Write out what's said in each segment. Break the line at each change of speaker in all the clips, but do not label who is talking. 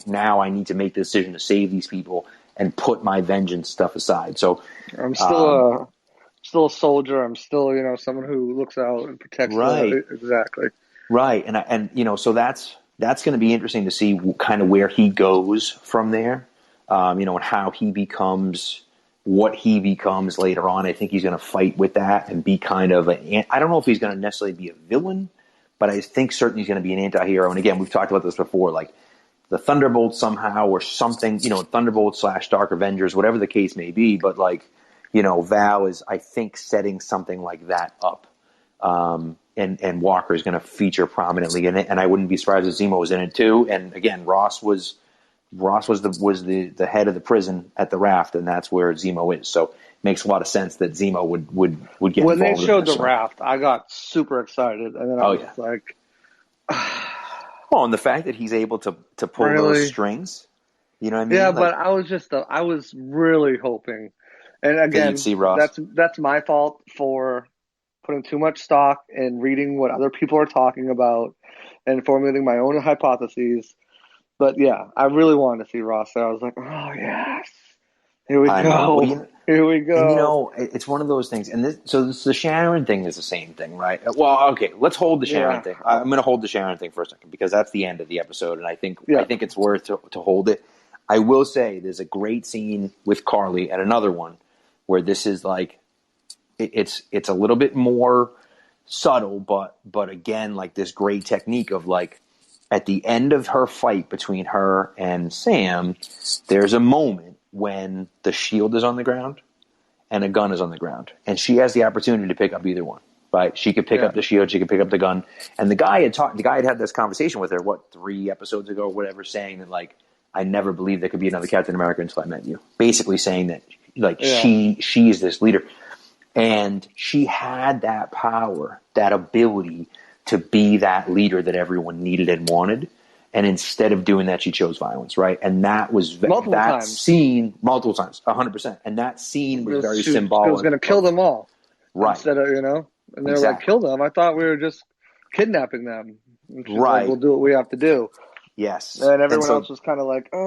now I need to make the decision to save these people and put my vengeance stuff aside. So
I'm still a soldier. I'm still, someone who looks out and protects
right,
exactly.
right, and so that's going to be interesting to see kind of where he goes from there, and how he becomes what he becomes later on. I think he's going to fight with that and be kind of I don't know if he's going to necessarily be a villain, but I think certainly he's going to be an anti-hero. And again, we've talked about this before, like the Thunderbolts somehow or something, Thunderbolts / Dark Avengers, whatever the case may be. But like, Val is, I think, setting something like that up. And Walker is going to feature prominently in it. And I wouldn't be surprised if Zemo was in it too. And again, Ross was the head of the prison at the Raft, and that's where Zemo is. So it makes a lot of sense that Zemo would get
when
involved.
When they showed
the
Raft, I got super excited, and then I was like,
well, and the fact that he's able to pull those strings, you know what I mean?
Yeah, but I was really hoping, and again,
you'd see Ross.
That's my fault for putting too much stock in reading what other people are talking about and formulating my own hypotheses. But yeah, I really wanted to see Ross there. I was like, oh yes, here we go. Here we go.
And it's one of those things. And the Sharon thing is the same thing, right? Well, okay, let's hold the Sharon thing. I'm going to hold the Sharon thing for a second because that's the end of the episode, and I think it's worth to hold it. I will say there's a great scene with Carly and another one where this is like it's a little bit more subtle, but again, like this great technique of like at the end of her fight between her and Sam, there's a moment when the shield is on the ground and a gun is on the ground, and she has the opportunity to pick up either one. Right? She could pick up the shield, she could pick up the gun, and the guy had this conversation with her 3 episodes ago, or whatever, saying that like I never believed there could be another Captain America until I met you. Basically saying that she is this leader, and she had that power, that ability to be that leader that everyone needed and wanted. And instead of doing that, she chose violence, right? And that was scene multiple times, 100%. And that scene was very symbolic.
It was going to kill them all,
right?
Instead of and they were like, kill them. I thought we were just kidnapping them. Right. Like, we'll do what we have to do.
Yes.
And everyone else was kind of like, I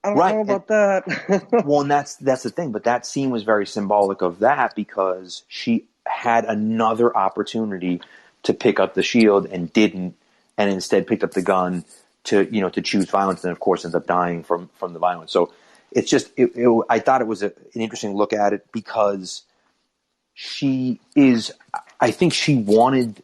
don't know about that.
Well, and that's the thing. But that scene was very symbolic of that because she had another opportunity to pick up the shield and didn't, and instead picked up the gun to choose violence, and of course ends up dying from the violence. So it's just I thought it was an interesting look at it because she is. I think she wanted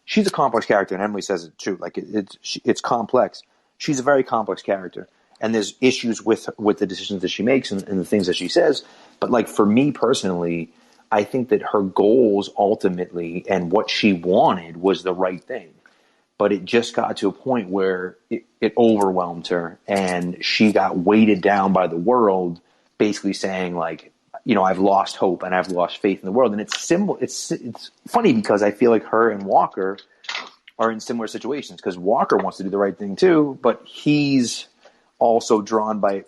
she's a complex character, and Emily says it too. Like it's complex. She's a very complex character, and there's issues with the decisions that she makes and the things that she says. But like for me personally, I think that her goals ultimately and what she wanted was the right thing. But it just got to a point where it overwhelmed her, and she got weighted down by the world, basically saying like, I've lost hope and I've lost faith in the world. And it's funny because I feel like her and Walker are in similar situations because Walker wants to do the right thing too, but he's also drawn by,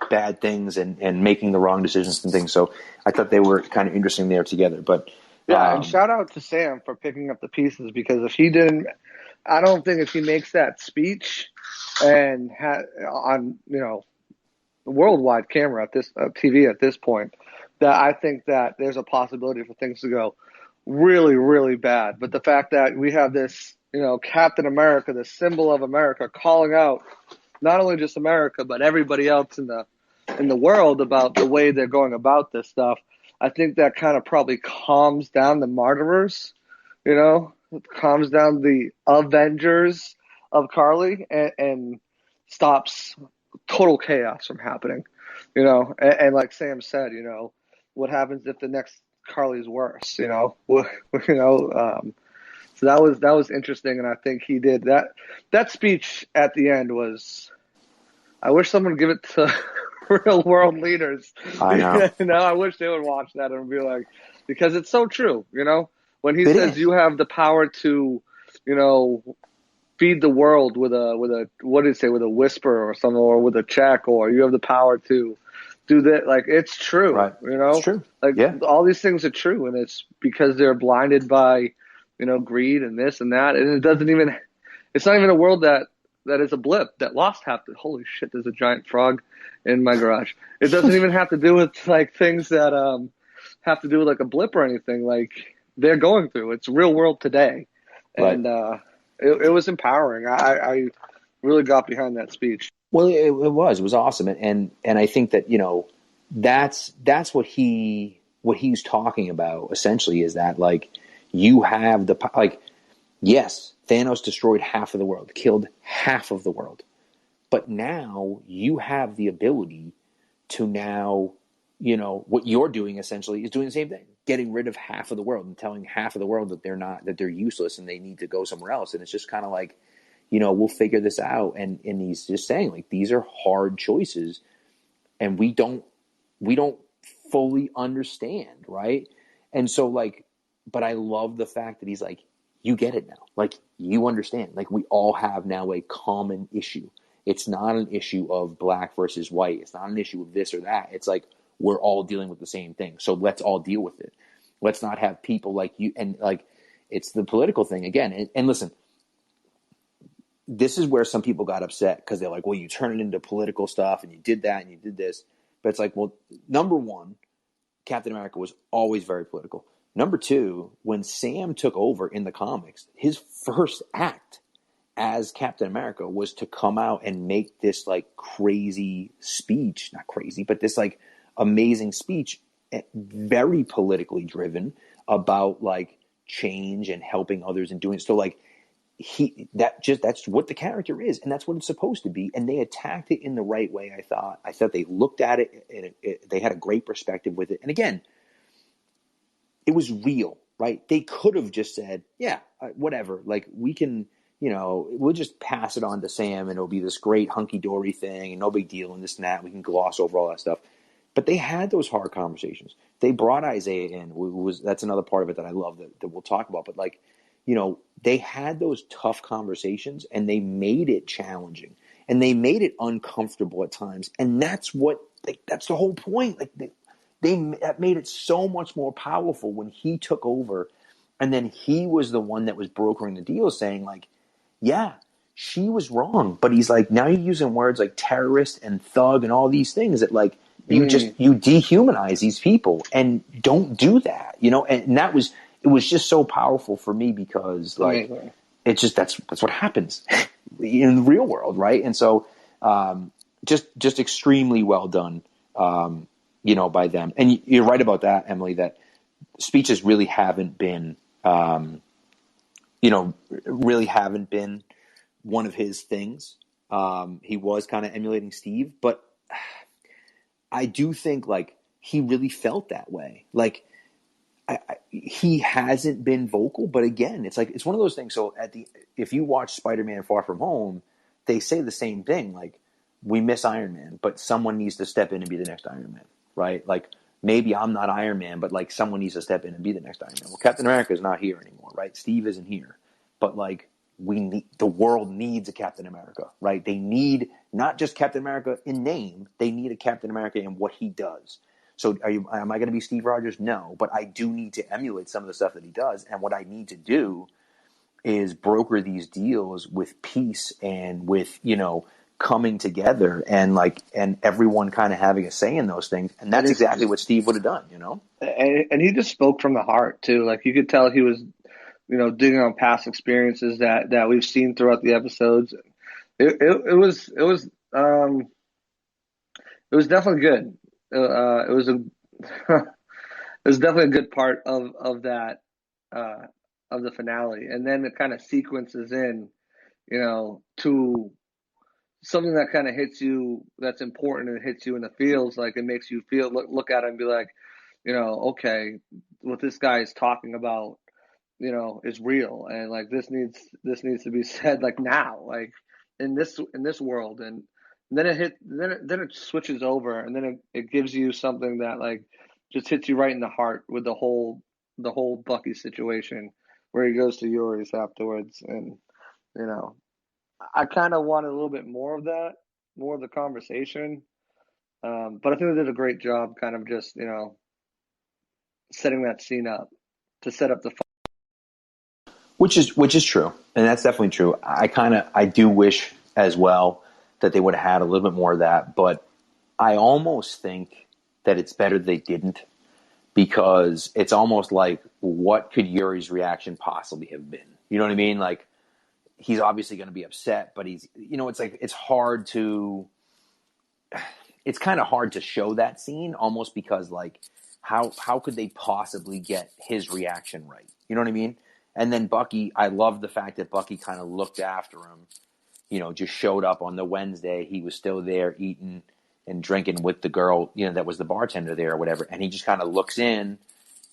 bad things and making the wrong decisions and things. So I thought they were kind of interesting there together, but
and shout out to Sam for picking up the pieces because if he didn't, I don't think if he makes that speech and on worldwide camera at this TV at this point, that I think that there's a possibility for things to go really, really bad. But the fact that we have this, Captain America, the symbol of America, calling out not only just America but everybody else in the world about the way they're going about this stuff. I think that kind of probably calms down the martyrers, it calms down the Avengers of Carly and stops total chaos from happening, and like Sam said, what happens if the next Carly's worse, so that was interesting. And I think he did that speech at the end was, I wish someone would give it to real world leaders.
I know.
I wish they would watch that and be like, because it's so true, when he says you have the power to, feed the world with a what did he say, with a whisper or something, or with a check, or you have the power to do that. Like, it's true,
right? It's true.
Like all these things are true, and it's because they're blinded by, greed and this and that, and it's not even a world that that is a blip that lost half the. Holy shit! There's a giant frog in my garage. It doesn't even have to do with like things that have to do with like a blip or anything. Like they're going through. It's real world today,
Right.
and it was empowering. I really got behind that speech.
Well, it was awesome, and I think that that's what he's talking about essentially is that like you have like yes, Thanos destroyed half of the world, killed half of the world, but now you have the ability to now what you're doing essentially is doing the same thing, getting rid of half of the world and telling half of the world that they're useless and they need to go somewhere else, and it's just kind of like we'll figure this out. And he's just saying like these are hard choices and we don't fully understand, right? And so like, but I love the fact that he's like, you get it now. Like you understand. Like we all have now a common issue. It's not an issue of black versus white. It's not an issue of this or that. It's like we're all dealing with the same thing. So let's all deal with it. Let's not have people like you and like it's the political thing again. And listen, this is where some people got upset because they're like, well, you turn it into political stuff and you did that and you did this. But it's like, well, number one, Captain America was always very political. Number two, when Sam took over in the comics, his first act as Captain America was to come out and make this like crazy speech, not crazy, but this like amazing speech, very politically driven about like change and helping others and doing it. So like, that's what the character is, and that's what it's supposed to be. And they attacked it in the right way. I thought they looked at it and they had a great perspective with it. And again, it was real, right? They could have just said, yeah, whatever. Like we can, we'll just pass it on to Sam and it'll be this great hunky dory thing and no big deal and this and that. We can gloss over all that stuff. But they had those hard conversations. They brought Isaiah in. That's another part of it that I love that we'll talk about. But like, they had those tough conversations and they made it challenging and they made it uncomfortable at times. And that's that's the whole point. Like that made it so much more powerful when he took over. And then he was the one that was brokering the deal saying like, yeah, she was wrong. But he's like, now you're using words like terrorist and thug and all these things that like, you dehumanize these people and don't do that, and it was just so powerful for me because like it's just that's what happens in the real world, right? And so just extremely well done, by them. And you're right about that, Emily. That speeches really haven't been, really haven't been one of his things. He was kind of emulating Steve, but I do think like he really felt that way. Like he hasn't been vocal, but again, it's like it's one of those things. So if you watch Spider-Man: Far From Home, they say the same thing. Like we miss Iron Man, but someone needs to step in and be the next Iron Man, right? Like maybe I'm not Iron Man, but like someone needs to step in and be the next Iron Man. Well, Captain America is not here anymore, right? Steve isn't here, but like the world needs a Captain America, right? They need not just Captain America in name, they need a Captain America in what he does. So am I going to be Steve Rogers? No, but I do need to emulate some of the stuff that he does. And what I need to do is broker these deals with peace and with, coming together and everyone kind of having a say in those things. And that's exactly what Steve would have done,
And he just spoke from the heart too. Like you could tell he was, digging on past experiences that we've seen throughout the episodes. It was definitely good. It was it was definitely a good part of that of the finale, and then it kind of sequences in, to something that kind of hits you, that's important and hits you in the feels. Like it makes you look at it and be like, okay, what this guy is talking about, is real, and like this needs to be said like now, like in this world. And then it switches over, and then it gives you something that like just hits you right in the heart with the whole Bucky situation, where he goes to Yuri's afterwards. And you know I kind of wanted a little bit more of that, more of the conversation. But I think they did a great job kind of just setting that scene up to set up the.
Which is true, and that's definitely true. I do wish as well, that they would have had a little bit more of that. But I almost think that it's better they didn't, because it's almost like, what could Yuri's reaction possibly have been? You know what I mean? Like, he's obviously going to be upset, but he's, it's like, it's kind of hard to show that scene, almost because, like, how could they possibly get his reaction right? You know what I mean? And then Bucky, I love the fact that Bucky kind of looked after him, just showed up on the Wednesday. He was still there eating and drinking with the girl, that was the bartender there or whatever. And he just kind of looks in,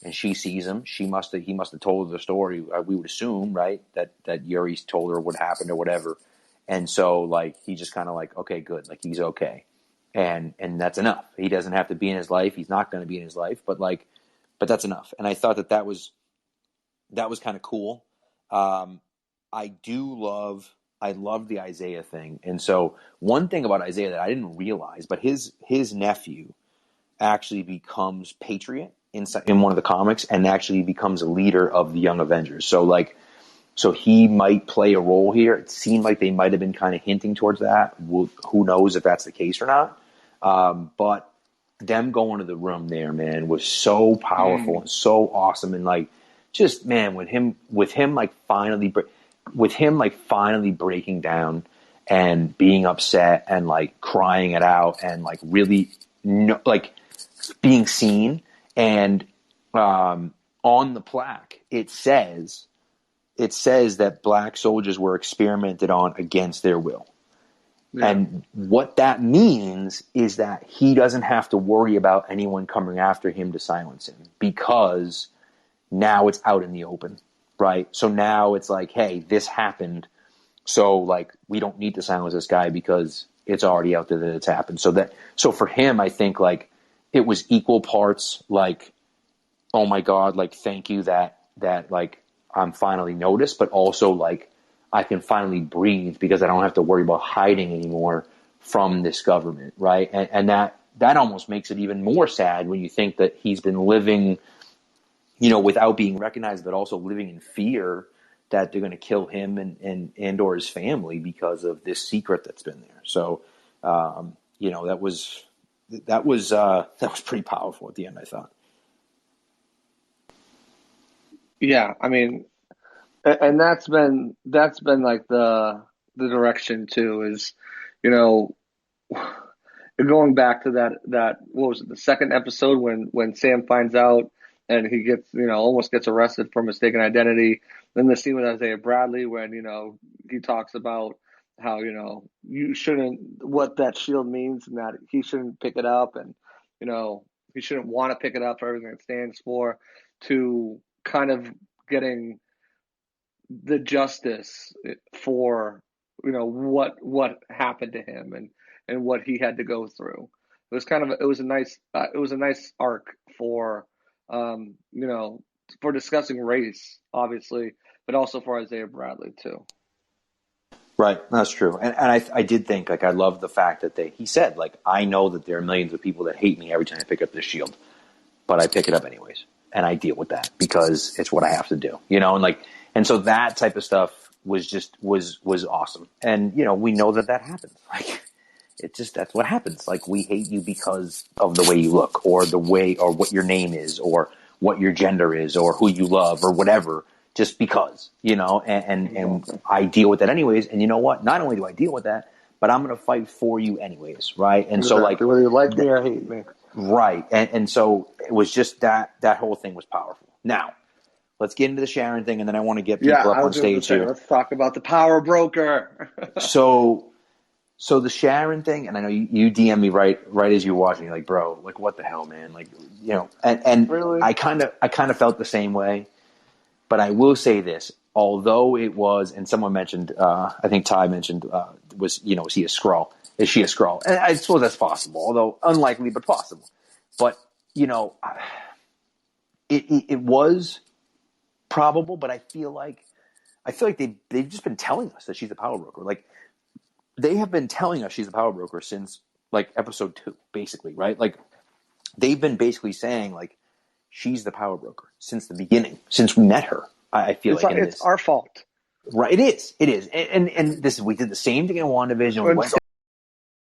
and she sees him. He must have told her the story. We would assume, right, that Yuri's told her what happened or whatever. And so, like, he just kind of like, okay, good. Like, he's okay. And that's enough. He doesn't have to be in his life. He's not going to be in his life, but that's enough. And I thought that was kind of cool. I love the Isaiah thing. And so one thing about Isaiah that I didn't realize, but his nephew actually becomes Patriot in one of the comics, and actually becomes a leader of the Young Avengers. So he might play a role here. It seemed like they might have been kind of hinting towards that. Who knows if that's the case or not? But them going to the room there, man, was so powerful and so awesome. And, like, just, man, with him finally breaking down and being upset and, like, crying it out and, like, really being seen. And on the plaque, it says that black soldiers were experimented on against their will. Yeah. And what that means is that he doesn't have to worry about anyone coming after him to silence him, because now it's out in the open, right? So now it's like, hey, this happened. So, like, we don't need to silence this guy because it's already out there that it's happened. So for him, I think, like, it was equal parts, like, oh my God, like, thank you that like, I'm finally noticed, but also, like, I can finally breathe because I don't have to worry about hiding anymore from this government, right? And that almost makes it even more sad when you think that he's been living, without being recognized, but also living in fear that they're going to kill him and or his family because of this secret that's been there. So, that was pretty powerful at the end, I thought.
Yeah, I mean, and that's been like the direction too, is, going back to that what was it, the second episode when Sam finds out and he gets, almost gets arrested for mistaken identity. Then the scene with Isaiah Bradley when, he talks about how, you shouldn't, what that shield means, and that he shouldn't pick it up, and, he shouldn't want to pick it up for everything it stands for, to kind of getting the justice for, what happened to him and what he had to go through. It was a nice arc for, for discussing race, obviously, but also for Isaiah Bradley too.
Right, that's true. And I did think, like, I love the fact that he said, like, I know that there are millions of people that hate me every time I pick up this shield, but I pick it up anyways, and I deal with that because it's what I have to do, and so that type of stuff was awesome. And, we know that happens. Like, that's what happens. Like, we hate you because of the way you look, or the way, or what your name is, or what your gender is, or who you love, or whatever, just because, and I deal with that anyways. And you know what? Not only do I deal with that, but I'm going to fight for you anyways. Right. And so, like,
whether you like me or hate me.
Right. And so it was just that whole thing was powerful. Now, let's get into the Sharon thing, and then I want to get people up on stage here.
Let's talk about the power broker.
So the Sharon thing, and I know you DM me right as you were watching, you're like, bro, like, what the hell, man? Like, and really? I kind of felt the same way. But I will say this, although it was, and someone mentioned, I think Ty mentioned, was he a Skrull? Is she a Skrull? And I suppose that's possible, although unlikely, but possible. But, it was probable, but I feel like they've just been telling us that she's a power broker. Like, they have been telling us she's a power broker since, like, episode 2, basically, right? Like, they've been basically saying, like, she's the power broker since the beginning, since we met her. I feel like
it's our fault.
Right, it is, and this we did the same thing in WandaVision. We
When
went